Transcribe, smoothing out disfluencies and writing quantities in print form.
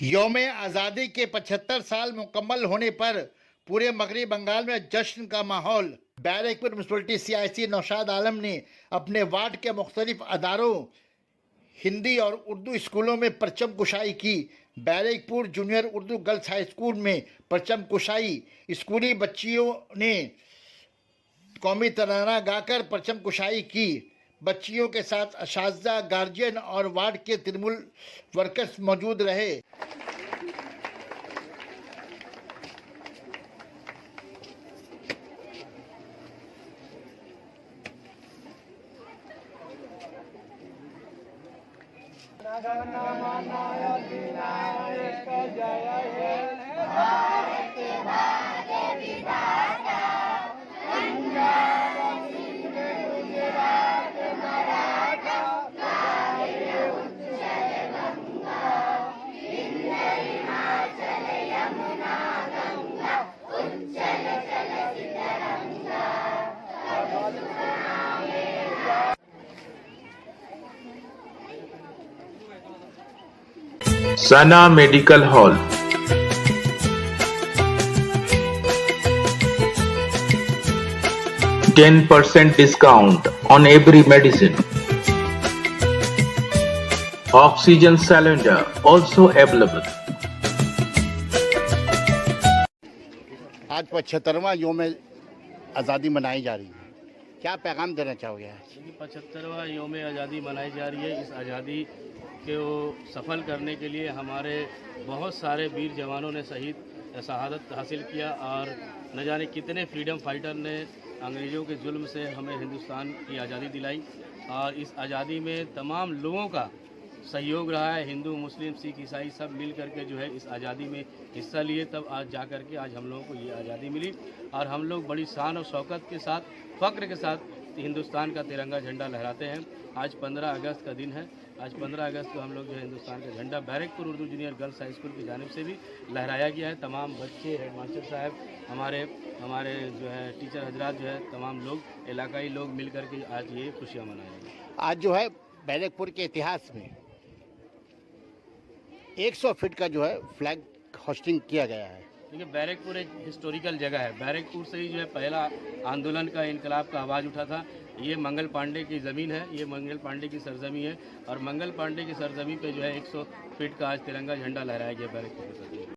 यौम आज़ादी के 75 साल मुकम्मल होने पर पूरे मगरबी बंगाल में जश्न का माहौल। बैरकपुर म्यूनसिपलिटी CIC नौशाद आलम ने अपने वार्ड के मुख्तलिफ अदारों हिंदी और उर्दू स्कूलों में परचम कुशाई की। Barrackpore junior Urdu girls high school में परचम कुशाई। स्कूली बच्चियों ने कौमी तराना गाकर परचम कुशाई की। बच्चियों के साथ असातिज़ा, गार्जियन और वार्ड के तृणमूल वर्कर्स मौजूद रहे। Sana Medical Hall. %10 discount on every medicine. Oxygen cylinder also available. आज 75वां यौम आज़ादी मनाई जा रही है, क्या पैगाम देना चाहोगे आज? 75वां यौम आज़ादी मनाई जा रही है। इस आज़ादी को सफल करने के लिए हमारे बहुत सारे वीर जवानों ने शहादत हासिल किया और न जाने कितने फ्रीडम फाइटर ने अंग्रेज़ों के जुल्म से हमें हिंदुस्तान की आज़ादी दिलाई। और इस आज़ादी में तमाम लोगों का सहयोग रहा है। हिंदू, मुस्लिम, सिख, ईसाई सब मिल करके जो है इस आज़ादी में हिस्सा लिए, तब आज जा कर के आज हम लोगों को ये आज़ादी मिली। और हम लोग बड़ी शान और शौकत के साथ, फ़ख्र के साथ हिंदुस्तान का तिरंगा झंडा लहराते हैं। आज 15 अगस्त का दिन है। आज 15 अगस्त को हम लोग जो है हिंदुस्तान का झंडा Barrackpore Urdu junior girls high school की जानिब से भी लहराया गया है। तमाम बच्चे, हेड मास्टर साहब, हमारे जो है टीचर हजरात, जो है तमाम लोग, इलाकाई लोग मिल कर के आज ये खुशियाँ मनाएंगे। आज जो है बैरकपुर के इतिहास में 100 फीट का जो है फ्लैग होस्टिंग किया गया है। देखिए, बैरकपुर एक हिस्टोरिकल जगह है। बैरकपुर से ही जो है पहला आंदोलन का, इनकलाब का आवाज़ उठा था। ये मंगल पांडे की ज़मीन है, ये मंगल पांडे की सरजमी है। और मंगल पांडे की सरजमी पे जो है 100 फीट का आज तिरंगा झंडा लहराया गया बैरकपुर के।